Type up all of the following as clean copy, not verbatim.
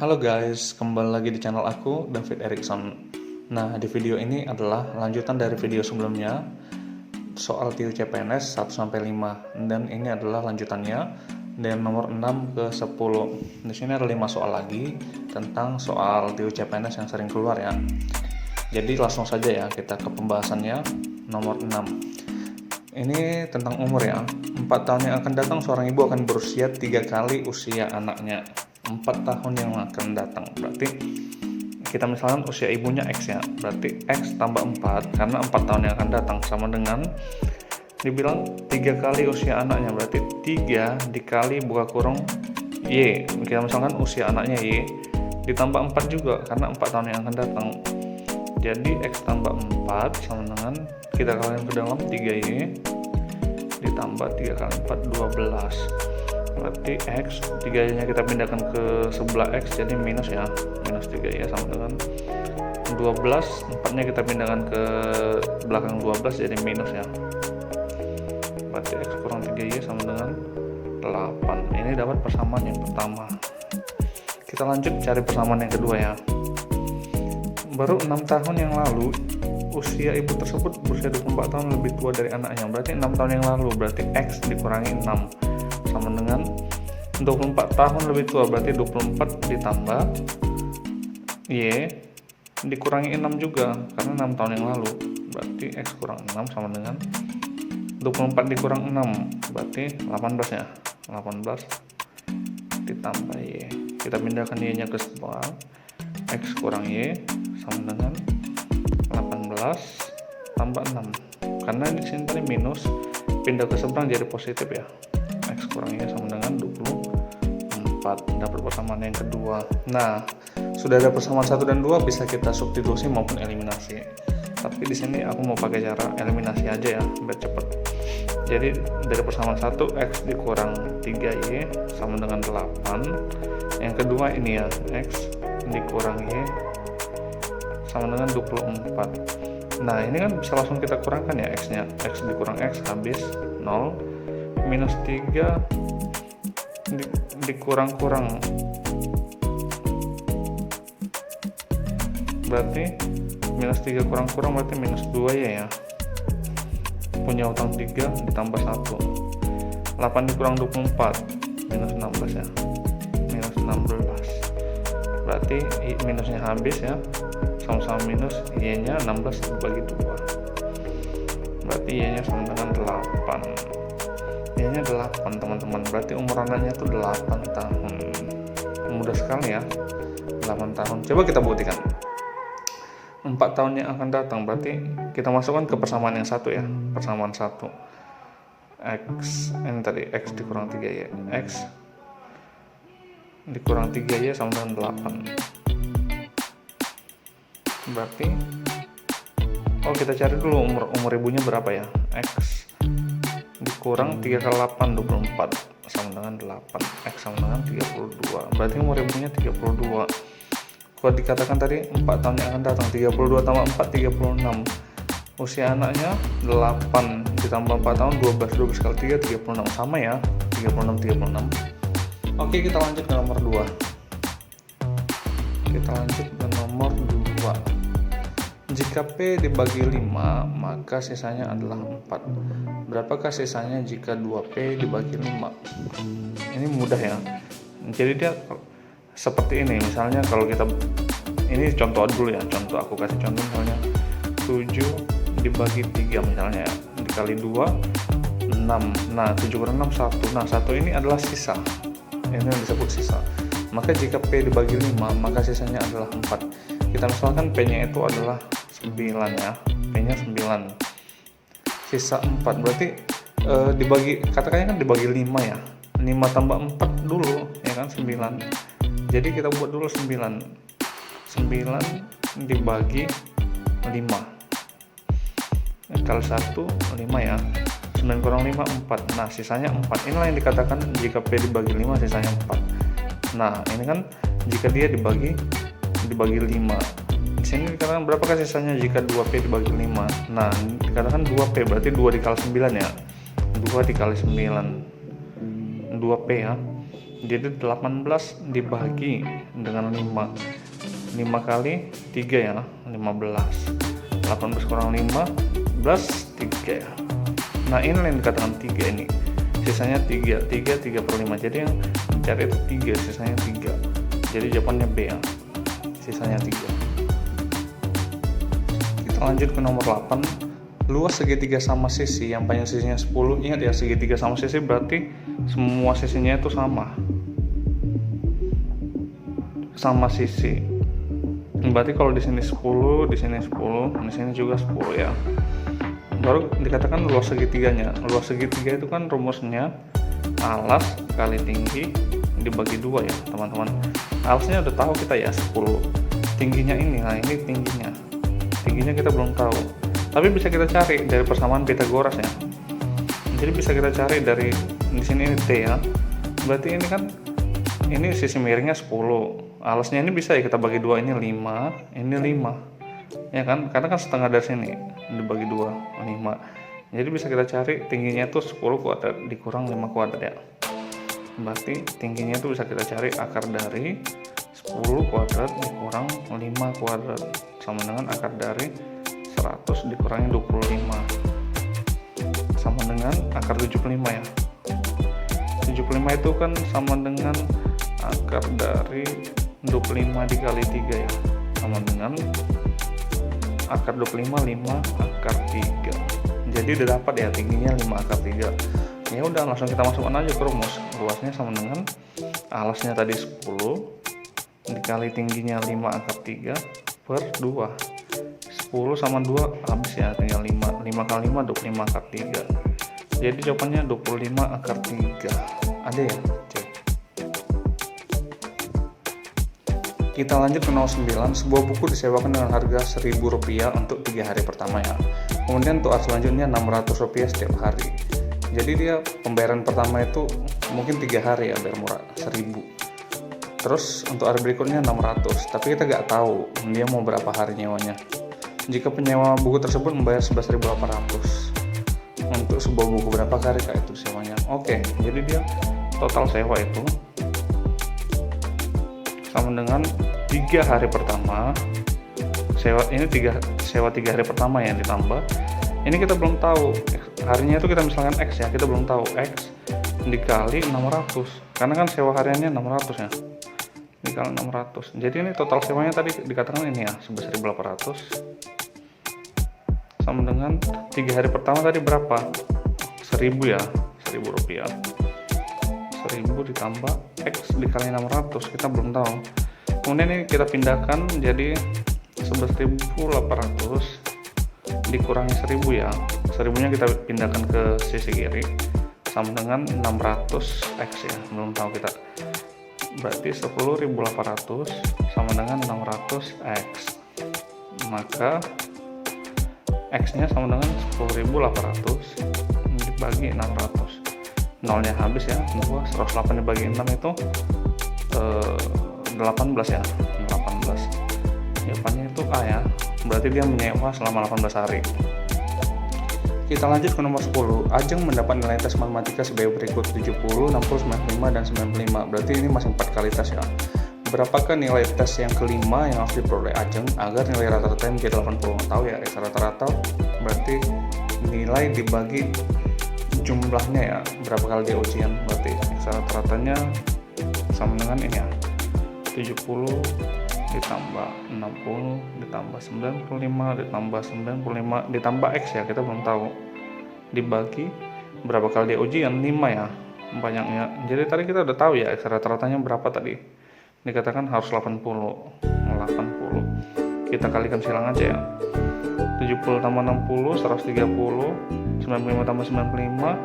Halo guys, kembali lagi di channel aku, David Erickson. Nah, di video ini adalah lanjutan dari video sebelumnya soal TIU CPNS 1-5, dan ini adalah lanjutannya dari nomor 6 ke 10. Di sini ada 5 soal lagi tentang soal TIU CPNS yang sering keluar ya. Jadi langsung saja ya kita ke pembahasannya. Nomor 6. Ini tentang umur ya. 4 tahun yang akan datang seorang ibu akan berusia 3 kali usia anaknya. 4 tahun yang akan datang, berarti kita misalkan usia ibunya X ya, berarti X tambah 4 karena 4 tahun yang akan datang sama dengan dibilang 3 kali usia anaknya, berarti 3 dikali buka kurung Y. Kita misalkan usia anaknya Y ditambah 4 juga karena 4 tahun yang akan datang, jadi X tambah 4 sama dengan kita kalikan ke dalam 3Y ditambah 3 kali 4 12, berarti X 3 nya kita pindahkan ke sebelah X jadi minus ya, minus 3 ya sama dengan 12, 4 nya kita pindahkan ke belakang 12 jadi minus ya, berarti X kurang 3 Y sama dengan 8. Ini dapat persamaan yang pertama. Kita lanjut cari persamaan yang kedua ya. Baru 6 tahun yang lalu usia ibu tersebut berusia 24 tahun lebih tua dari anaknya, berarti 6 tahun yang lalu, berarti X dikurangi 6 sama dengan 24 tahun lebih tua, berarti 24 ditambah Y dikurangi 6 juga karena 6 tahun yang lalu, berarti X kurang 6 sama dengan 24 dikurang 6 berarti 18 ya, 18 ditambah Y, kita pindahkan Y nya ke sebelah, X kurang Y sama dengan 18 tambah 6 karena di sini tadi minus, pindah ke seberang jadi positif ya, X kurangnya sama dengan 24. Dapat persamaan yang kedua. Nah, sudah ada persamaan 1 dan 2 bisa kita substitusi maupun eliminasi. Tapi di sini aku mau pakai cara eliminasi aja ya, biar cepet. Jadi dari persamaan 1 X dikurang 3Y sama dengan 8. Yang kedua ini ya, X dikurang Y sama dengan 24. Nah, ini kan bisa langsung kita kurangkan ya X nya. X dikurang X habis 0, minus 3 dikurang-kurang berarti minus 3 kurang-kurang berarti minus 2 ya, punya utang 3 ditambah 1, 8 dikurang 24 minus 16 ya, minus 16 berarti minusnya habis ya, sama-sama minus, Y nya 16 dibagi 2 berarti Y nya sama dengan 8. Y nya 8 teman-teman, berarti umur anaknya itu 8 tahun. Mudah sekali ya, 8 tahun. Coba kita buktikan 4 tahun yang akan datang, berarti kita masukkan ke persamaan yang satu ya, persamaan 1 X, ini tadi X dikurang 3Y, X dikurang 3Y sama dengan 8, berarti kita cari dulu umur ibunya berapa ya, X dikurang 3 kali 8 24 sama dengan 8, X sama dengan 32, berarti umur ibunya 32. Kalau dikatakan tadi 4 tahun yang akan datang, 32 tambah 4 36, usia anaknya 8 ditambah 4 tahun 12 kali 3 36, sama ya, 36. Oke, kita lanjut ke nomor 2. Jika P dibagi 5 maka sisanya adalah 4. Berapakah sisanya jika 2P dibagi 5? Ini mudah ya. Jadi dia seperti ini. Misalnya kalau kita, ini contoh dulu ya, contoh aku kasih contoh misalnya 7 dibagi 3 misalnya ya, dikali 2 6. Nah 7 kurang 6 1. Nah 1 ini adalah sisa, ini yang disebut sisa. Maka jika P dibagi 5 maka sisanya adalah 4. Kita misalkan P nya itu adalah 9 ya, P nya 9, sisa 4, berarti katakannya kan dibagi 5 ya, 5 tambah 4 dulu ya kan 9, jadi kita buat dulu 9 dibagi 5 kali 1 5 ya, 9 kurang 5 4, nah sisanya 4. Inilah yang dikatakan jika P dibagi 5 sisanya 4. Nah ini kan jika dia dibagi 5, di sini dikatakan berapakah sisanya jika 2P dibagi 5. Nah dikatakan 2P berarti 2 dikali 9 ya, 2 dikali 9 2P ya, Jadi 18 dibagi dengan 5 kali 3 ya, 15. 18 kurang 5 3 ya. Nah ini yang dikatakan 3 ini, sisanya 3 per 5. Jadi yang cari itu 3, sisanya 3. Jadi jawabannya B ya, sisanya 3. Kita lanjut ke nomor 8. Luas segitiga sama sisi, yang panjang sisinya 10. Ingat ya, segitiga sama sisi berarti semua sisinya itu sama sisi. Berarti kalau di sini 10, di sini 10, di sini juga 10 ya. Baru dikatakan luas segitiganya. Luas segitiga itu kan rumusnya alas kali tinggi dibagi 2 ya, teman-teman. Alasnya udah tahu kita ya, 10. Tingginya ini, nah ini tingginya. Tingginya kita belum tahu. Tapi bisa kita cari dari persamaan Pythagoras ya. Jadi bisa kita cari dari di sini ini T ya. Berarti ini kan ini sisi miringnya 10. Alasnya ini bisa ya kita bagi 2, ini 5, ini 5. Ya kan? Karena kan setengah dari sini dibagi 2, 5. Jadi bisa kita cari tingginya itu 10 kuadrat dikurang 5 kuadrat ya. Berarti tingginya itu bisa kita cari akar dari 10 kuadrat dikurang 5 kuadrat sama dengan akar dari 100 dikurangi 25 sama dengan akar 75 ya. 75 itu kan sama dengan akar dari 25 dikali 3 ya, sama dengan akar 25 akar 3. Jadi udah dapat ya tingginya 5 akar 3. Ya udah langsung kita masukkan aja ke rumus. Luasnya sama dengan alasnya tadi 10 dikali tingginya 5 akar 3 per 2. 10 sama 2 habis ya, tinggal 5 kali 5 25 akar 3. Jadi jawabannya 25 akar 3. Ada ya? Cek. Kita lanjut ke nomor 9. Sebuah buku disewakan dengan harga Rp1.000 untuk 3 hari pertama ya. Kemudian untuk selanjutnya Rp600 setiap hari. Jadi dia pembayaran pertama itu mungkin 3 hari ya, biar murah 1.000. Terus untuk hari berikutnya 600, tapi kita nggak tahu dia mau berapa hari nyewanya. Jika penyewa buku tersebut membayar 11.800 untuk sebuah buku, berapa kali kak itu sewanya? Oke, jadi dia total sewa itu sama dengan 3 hari pertama. Sewa ini sewa 3 hari pertama yang ditambah. Ini kita belum tahu harinya itu, kita misalkan X ya, kita belum tahu X dikali 600 karena kan sewa hariannya 600 ya, dikali 600. Jadi ini total sewanya tadi dikatakan ini ya 11.800 sama dengan 3 hari pertama tadi berapa? 1.000 ya, Rp1.000. 1.000 ditambah X dikali 600, kita belum tahu. Kemudian ini kita pindahkan jadi 11.800 dikurangi 1.000 ya. 1.000-nya kita pindahkan ke sisi kiri sama dengan 600 X ya, belum tahu kita. Berarti 10.800 sama dengan 600 X. Maka X-nya sama dengan 10.800 dibagi 600. Nolnya habis ya, 108 dibagi 6 itu 18 ya, 18. Jawabannya itu A ya, berarti dia menyewa selama 18 hari. Kita lanjut ke nomor 10. Ajeng mendapat nilai tes matematika sebagai berikut: 70, 60, 95, dan 95. Berarti ini masih 4 kali tes ya. Berapakah nilai tes yang kelima yang harus diperoleh Ajeng agar nilai rata-rata menjadi 80? Tahu ya, rata-rata berarti nilai dibagi jumlahnya ya, berapa kali dia ujian. Berarti rata-ratanya sama dengan ini ya, 70 ditambah 60 ditambah 95 ditambah 95 ditambah X ya, kita belum tahu, dibagi berapa kali dia ujian, 5 ya banyaknya. Jadi tadi kita udah tahu ya X rata-ratanya berapa tadi, dikatakan harus 80. Kita kalikan silang aja ya, 70 tambah 60 130, 95 tambah 95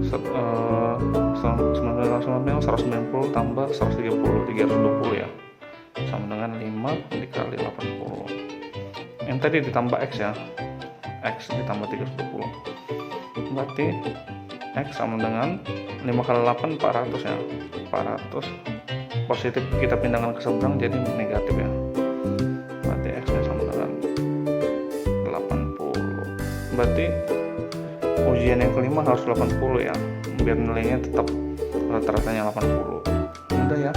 190 tambah 130 320 ya, sama dengan 5 dikali 80. Yang tadi ditambah X ya, X ditambah 320, berarti X sama dengan 5 kali 8 400 ya, 400 positif kita pindahkan ke seberang jadi negatif ya, berarti X nya sama dengan 80. Berarti ujian yang kelima harus 80 ya, biar nilainya tetap rata-ratanya 80. Mudah ya.